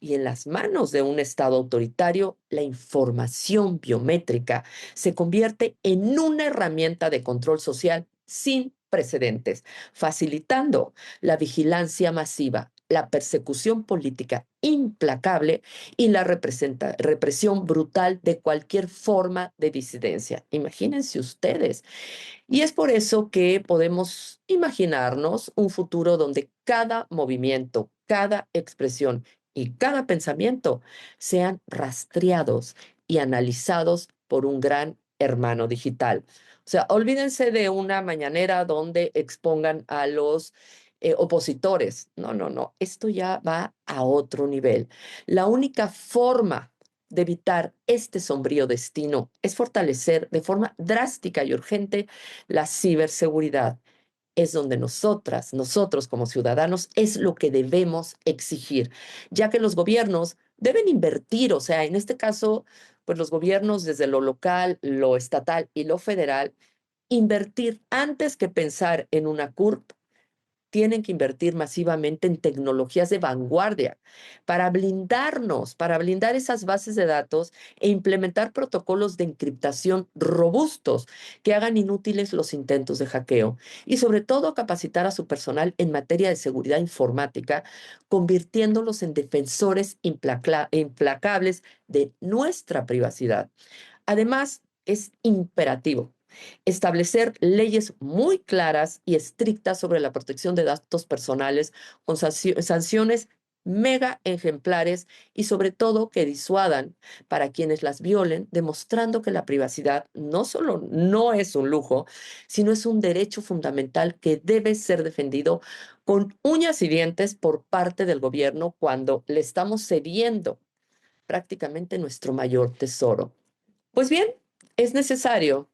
Speaker 1: Y en las manos de un Estado autoritario, la información biométrica se convierte en una herramienta de control social sin precedentes, facilitando la vigilancia masiva, la persecución política implacable y la represión brutal de cualquier forma de disidencia. Imagínense ustedes. Y es por eso que podemos imaginarnos un futuro donde cada movimiento, cada expresión y cada pensamiento sean rastreados y analizados por un gran hermano digital. O sea, olvídense de una mañanera donde expongan a los opositores. No, no, no. Esto ya va a otro nivel. La única forma de evitar este sombrío destino es fortalecer de forma drástica y urgente la ciberseguridad. Es donde nosotros como ciudadanos, es lo que debemos exigir, ya que los gobiernos deben invertir, o sea, en este caso, pues los gobiernos desde lo local, lo estatal y lo federal, invertir antes que pensar en una CURP, tienen que invertir masivamente en tecnologías de vanguardia para blindar esas bases de datos e implementar protocolos de encriptación robustos que hagan inútiles los intentos de hackeo y sobre todo capacitar a su personal en materia de seguridad informática, convirtiéndolos en defensores implacables de nuestra privacidad. Además, es imperativo establecer leyes muy claras y estrictas sobre la protección de datos personales con sanciones mega ejemplares y sobre todo que disuadan para quienes las violen, demostrando que la privacidad no solo no es un lujo, sino es un derecho fundamental que debe ser defendido con uñas y dientes por parte del gobierno cuando le estamos cediendo prácticamente nuestro mayor tesoro. Pues bien, es necesario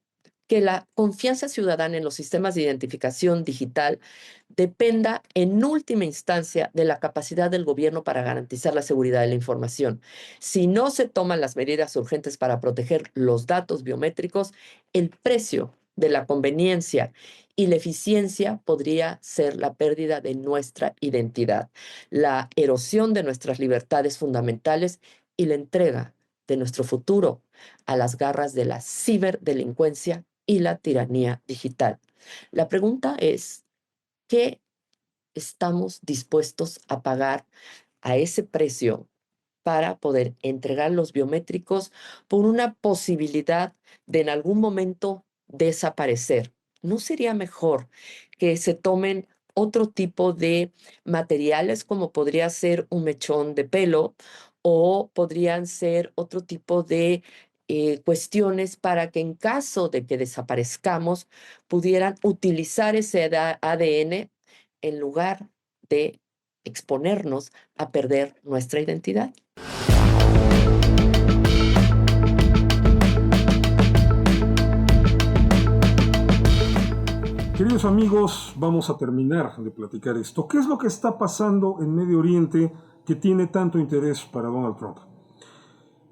Speaker 1: que la confianza ciudadana en los sistemas de identificación digital dependa en última instancia de la capacidad del gobierno para garantizar la seguridad de la información. Si no se toman las medidas urgentes para proteger los datos biométricos, el precio de la conveniencia y la eficiencia podría ser la pérdida de nuestra identidad, la erosión de nuestras libertades fundamentales y la entrega de nuestro futuro a las garras de la ciberdelincuencia y la tiranía digital. La pregunta es, ¿qué estamos dispuestos a pagar a ese precio para poder entregar los biométricos por una posibilidad de en algún momento desaparecer? ¿No sería mejor que se tomen otro tipo de materiales como podría ser un mechón de pelo o podrían ser otro tipo de cuestiones para que en caso de que desaparezcamos pudieran utilizar ese ADN en lugar de exponernos a perder nuestra identidad?
Speaker 3: Queridos amigos, vamos a terminar de platicar esto. ¿Qué es lo que está pasando en Medio Oriente que tiene tanto interés para Donald Trump?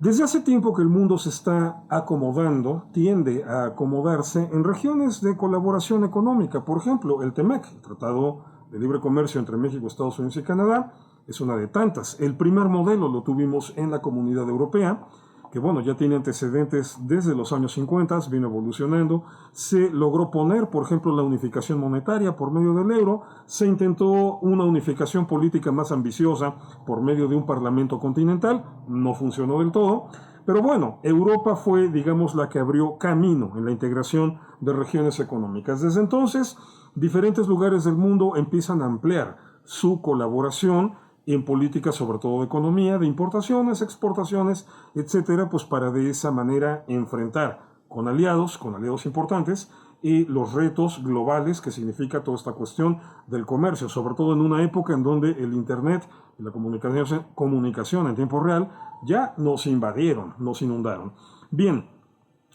Speaker 3: Desde hace tiempo que el mundo se está acomodando, tiende a acomodarse en regiones de colaboración económica. Por ejemplo, el TEMEC, el Tratado de Libre Comercio entre México, Estados Unidos y Canadá, es una de tantas. El primer modelo lo tuvimos en la Comunidad Europea, que bueno, ya tiene antecedentes desde los años 50, vino evolucionando. Se logró poner, por ejemplo, la unificación monetaria por medio del euro. Se intentó una unificación política más ambiciosa por medio de un parlamento continental. No funcionó del todo. Pero bueno, Europa fue, digamos, la que abrió camino en la integración de regiones económicas. Desde entonces, diferentes lugares del mundo empiezan a ampliar su colaboración en políticas, sobre todo de economía, de importaciones, exportaciones, etcétera, pues para de esa manera enfrentar con aliados importantes, y los retos globales que significa toda esta cuestión del comercio, sobre todo en una época en donde el Internet y la comunicación en tiempo real ya nos invadieron, nos inundaron. Bien,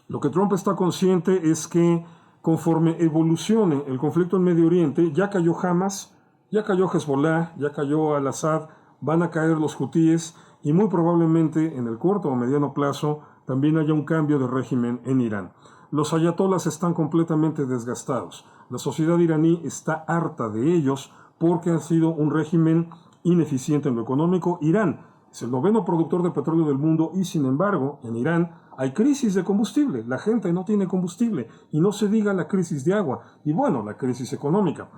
Speaker 3: lo que Trump está consciente es que conforme evolucione el conflicto en Medio Oriente, ya cayó Hamas, ya cayó Hezbollah, ya cayó Al-Assad, van a caer los hutíes y muy probablemente en el corto o mediano plazo también haya un cambio de régimen en Irán. Los ayatolás están completamente desgastados. La sociedad iraní está harta de ellos porque han sido un régimen ineficiente en lo económico. Irán es el 9º productor de petróleo del mundo y sin embargo en Irán hay crisis de combustible. La gente no tiene combustible y no se diga la crisis de agua y bueno, la crisis económica.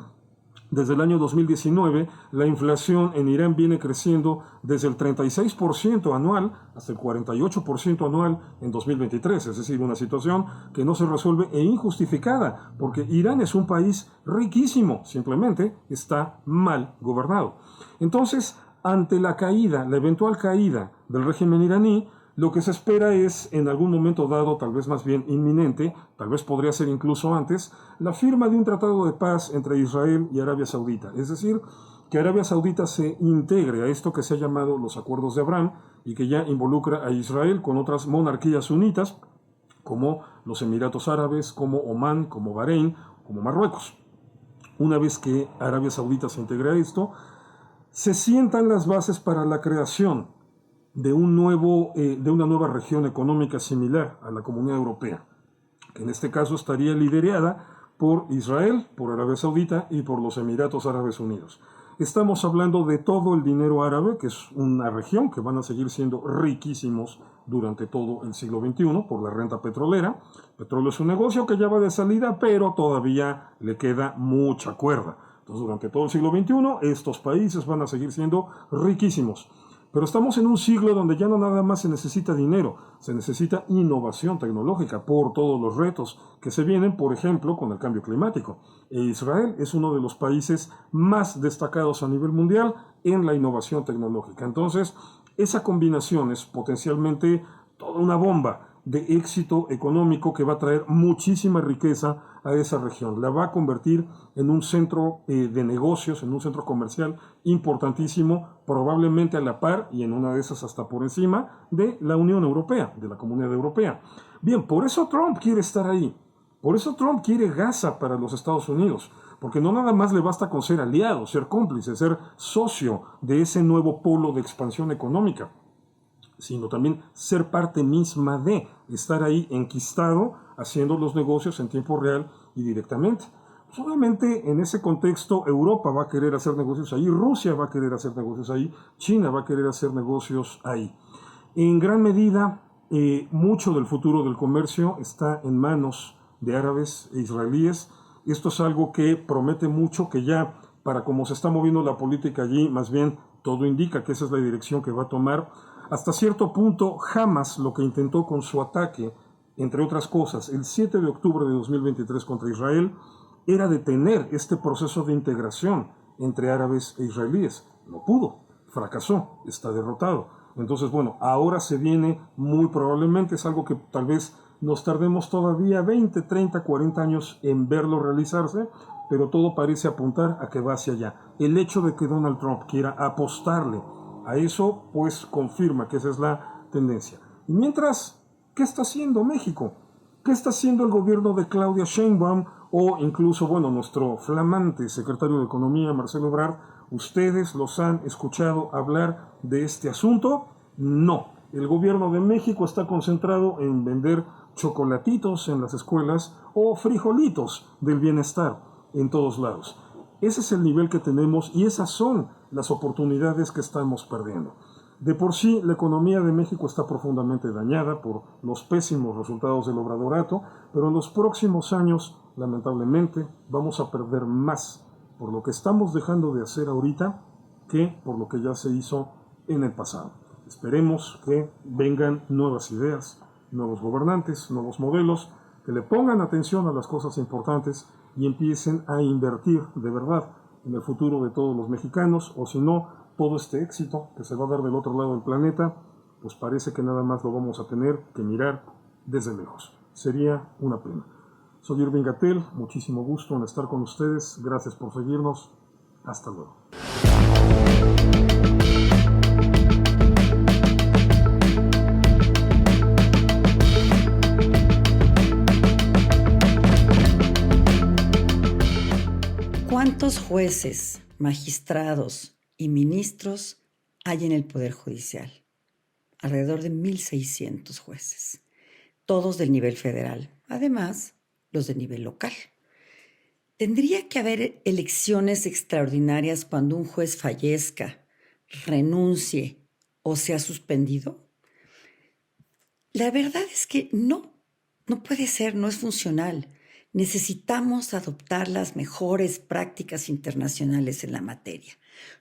Speaker 3: Desde el año 2019, la inflación en Irán viene creciendo desde el 36% anual hasta el 48% anual en 2023. Es decir, una situación que no se resuelve e injustificada, porque Irán es un país riquísimo, simplemente está mal gobernado. Entonces, ante la eventual caída del régimen iraní, lo que se espera es, en algún momento dado, tal vez más bien inminente, tal vez podría ser incluso antes, la firma de un tratado de paz entre Israel y Arabia Saudita. Es decir, que Arabia Saudita se integre a esto que se ha llamado los Acuerdos de Abraham y que ya involucra a Israel con otras monarquías sunitas, como los Emiratos Árabes, como Omán, como Bahrein, como Marruecos. Una vez que Arabia Saudita se integre a esto, se sientan las bases para la creación de una nueva región económica similar a la Comunidad Europea, que en este caso estaría liderada por Israel, por Arabia Saudita y por los Emiratos Árabes Unidos. Estamos hablando de todo el dinero árabe, que es una región que van a seguir siendo riquísimos durante todo el siglo XXI por la renta petrolera. Petróleo es un negocio que ya va de salida, pero todavía le queda mucha cuerda. Entonces, durante todo el siglo XXI, estos países van a seguir siendo riquísimos. Pero estamos en un siglo donde ya no nada más se necesita dinero, se necesita innovación tecnológica por todos los retos que se vienen, por ejemplo, con el cambio climático. E Israel es uno de los países más destacados a nivel mundial en la innovación tecnológica. Entonces, esa combinación es potencialmente toda una bomba de éxito económico que va a traer muchísima riqueza a esa región. La va a convertir en un centro de negocios, en un centro comercial importantísimo, probablemente a la par y en una de esas hasta por encima de la Unión Europea, de la Comunidad Europea. Bien, por eso Trump quiere estar ahí. Por eso Trump quiere Gaza para los Estados Unidos, porque no nada más le basta con ser aliado, ser cómplice, ser socio de ese nuevo polo de expansión económica, sino también ser parte misma de estar ahí enquistado, haciendo los negocios en tiempo real y directamente. Pues obviamente en ese contexto Europa va a querer hacer negocios ahí, Rusia va a querer hacer negocios ahí, China va a querer hacer negocios ahí. En gran medida, mucho del futuro del comercio está en manos de árabes e israelíes. Esto es algo que promete mucho, que ya para cómo se está moviendo la política allí, más bien todo indica que esa es la dirección que va a tomar. Hasta cierto punto, Hamas lo que intentó con su ataque, entre otras cosas, el 7 de octubre de 2023 contra Israel, era detener este proceso de integración entre árabes e israelíes. No pudo, fracasó, está derrotado. Entonces, bueno, ahora se viene muy probablemente, es algo que tal vez nos tardemos todavía 20, 30, 40 años en verlo realizarse, pero todo parece apuntar a que va hacia allá. El hecho de que Donald Trump quiera apostarle a eso, pues confirma que esa es la tendencia. Y mientras, ¿qué está haciendo México? ¿Qué está haciendo el gobierno de Claudia Sheinbaum o incluso, bueno, nuestro flamante secretario de Economía, Marcelo Ebrard? ¿Ustedes los han escuchado hablar de este asunto? No. El gobierno de México está concentrado en vender chocolatitos en las escuelas o frijolitos del bienestar en todos lados. Ese es el nivel que tenemos y esas son las oportunidades que estamos perdiendo. De por sí, la economía de México está profundamente dañada por los pésimos resultados del obradorato, pero en los próximos años, lamentablemente, vamos a perder más por lo que estamos dejando de hacer ahorita que por lo que ya se hizo en el pasado. Esperemos que vengan nuevas ideas, nuevos gobernantes, nuevos modelos, que le pongan atención a las cosas importantes y empiecen a invertir de verdad en el futuro de todos los mexicanos, o si no, todo este éxito que se va a dar del otro lado del planeta, pues parece que nada más lo vamos a tener que mirar desde lejos. Sería una pena. Soy Irving Gatell, muchísimo gusto en estar con ustedes, gracias por seguirnos, hasta luego.
Speaker 4: ¿Cuántos jueces, magistrados y ministros hay en el Poder Judicial? Alrededor de 1,600 jueces, todos del nivel federal, además los de nivel local. ¿Tendría que haber elecciones extraordinarias cuando un juez fallezca, renuncie o sea suspendido? La verdad es que no puede ser, no es funcional. Necesitamos adoptar las mejores prácticas internacionales en la materia.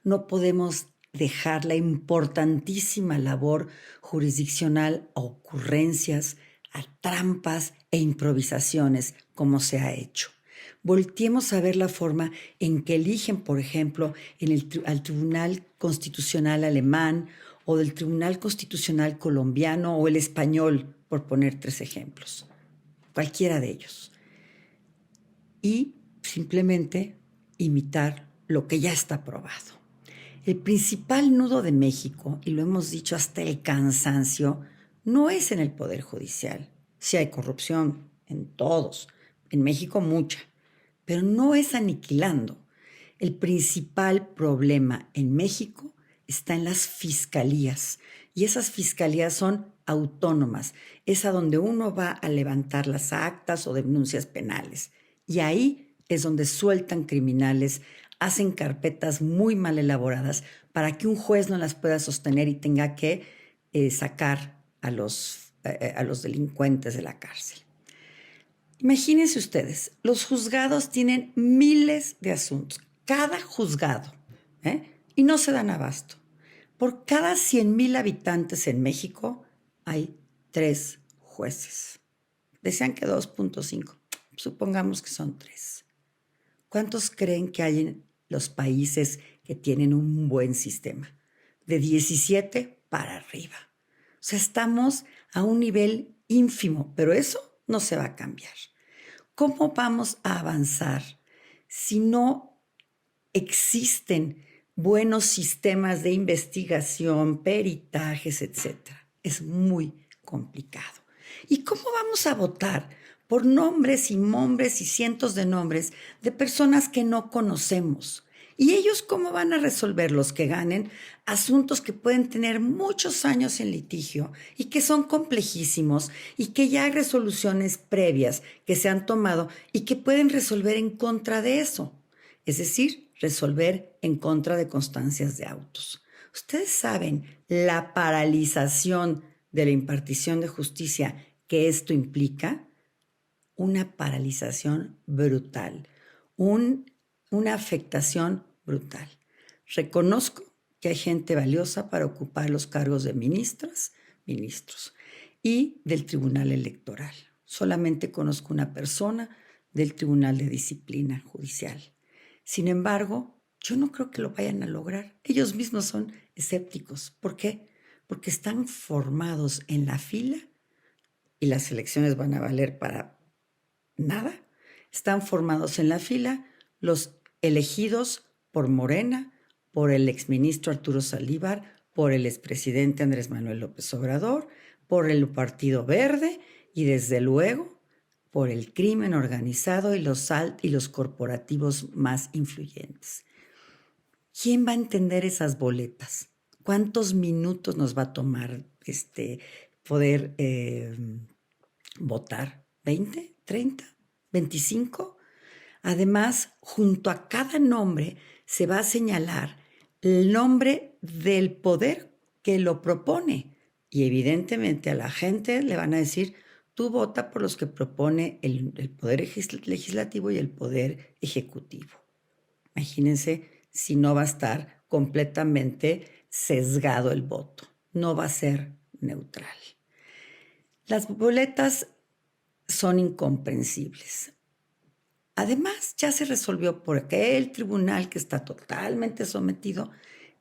Speaker 4: No podemos dejar la importantísima labor jurisdiccional a ocurrencias, a trampas e improvisaciones, como se ha hecho. Volteemos a ver la forma en que eligen, por ejemplo, al Tribunal Constitucional alemán o del Tribunal Constitucional colombiano o el español, por poner 3 ejemplos. Cualquiera de ellos. Y simplemente imitar lo que ya está probado. El principal nudo de México, y lo hemos dicho hasta el cansancio, no es en el Poder Judicial. Sí hay corrupción, en todos, en México mucha, pero no es aniquilando. El principal problema en México está en las fiscalías, y esas fiscalías son autónomas. Es a donde uno va a levantar las actas o denuncias penales. Y ahí es donde sueltan criminales, hacen carpetas muy mal elaboradas para que un juez no las pueda sostener y tenga que sacar a los delincuentes de la cárcel. Imagínense ustedes, los juzgados tienen miles de asuntos, cada juzgado, y no se dan abasto. Por cada 100,000 habitantes en México hay 3 jueces. Decían que 2.5. Supongamos que son 3. ¿Cuántos creen que hay en los países que tienen un buen sistema? De 17 para arriba. O sea, estamos a un nivel ínfimo, pero eso no se va a cambiar. ¿Cómo vamos a avanzar si no existen buenos sistemas de investigación, peritajes, etcétera? Es muy complicado. ¿Y cómo vamos a votar por nombres y nombres y cientos de nombres de personas que no conocemos? ¿Y ellos cómo van a resolver, los que ganen, asuntos que pueden tener muchos años en litigio y que son complejísimos y que ya hay resoluciones previas que se han tomado y que pueden resolver en contra de eso? Es decir, resolver en contra de constancias de autos. Ustedes saben la paralización de la impartición de justicia que esto implica. Una paralización brutal, una afectación brutal. Reconozco que hay gente valiosa para ocupar los cargos de ministros y del Tribunal Electoral. Solamente conozco una persona del Tribunal de Disciplina Judicial. Sin embargo, yo no creo que lo vayan a lograr. Ellos mismos son escépticos. ¿Por qué? Porque están formados en la fila y las elecciones van a valer para nada. Están formados en la fila los elegidos por Morena, por el exministro Arturo Saldívar, por el expresidente Andrés Manuel López Obrador, por el Partido Verde y desde luego por el crimen organizado y los corporativos más influyentes. ¿Quién va a entender esas boletas? ¿Cuántos minutos nos va a tomar poder votar. 20, 30, 25. Además, junto a cada nombre se va a señalar el nombre del poder que lo propone. Y evidentemente a la gente le van a decir, tú vota por los que propone el poder legislativo y el poder ejecutivo. Imagínense si no va a estar completamente sesgado el voto. No va a ser neutral. Las boletas son incomprensibles. Además, ya se resolvió por aquel tribunal que está totalmente sometido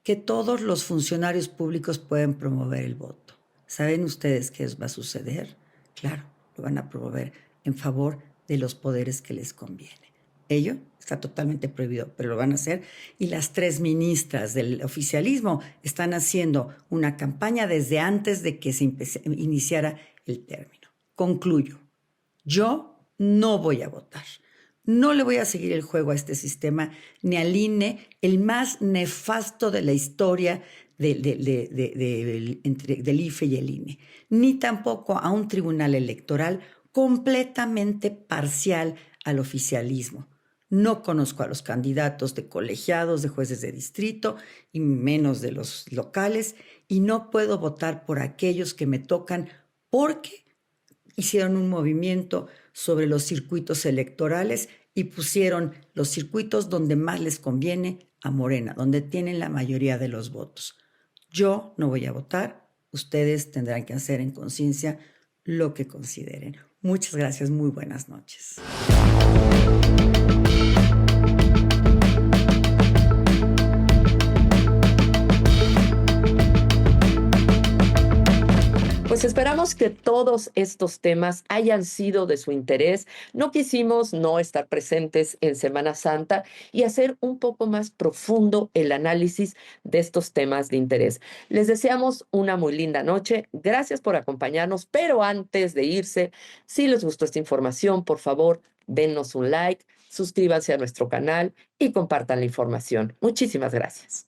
Speaker 4: que todos los funcionarios públicos pueden promover el voto. ¿Saben ustedes qué va a suceder? Claro, lo van a promover en favor de los poderes que les conviene. Ello está totalmente prohibido, pero lo van a hacer. Y las 3 ministras del oficialismo están haciendo una campaña desde antes de que se iniciara el término. Concluyo. Yo no voy a votar. No le voy a seguir el juego a este sistema, ni al INE, el más nefasto de la historia del IFE y el INE, ni tampoco a un tribunal electoral completamente parcial al oficialismo. No conozco a los candidatos de colegiados, de jueces de distrito, y menos de los locales, y no puedo votar por aquellos que me tocan porque hicieron un movimiento sobre los circuitos electorales y pusieron los circuitos donde más les conviene a Morena, donde tienen la mayoría de los votos. Yo no voy a votar, ustedes tendrán que hacer en conciencia lo que consideren. Muchas gracias, muy buenas noches.
Speaker 1: Pues esperamos que todos estos temas hayan sido de su interés. No quisimos no estar presentes en Semana Santa y hacer un poco más profundo el análisis de estos temas de interés. Les deseamos una muy linda noche. Gracias por acompañarnos, pero antes de irse, si les gustó esta información, por favor, dennos un like, suscríbanse a nuestro canal y compartan la información. Muchísimas gracias.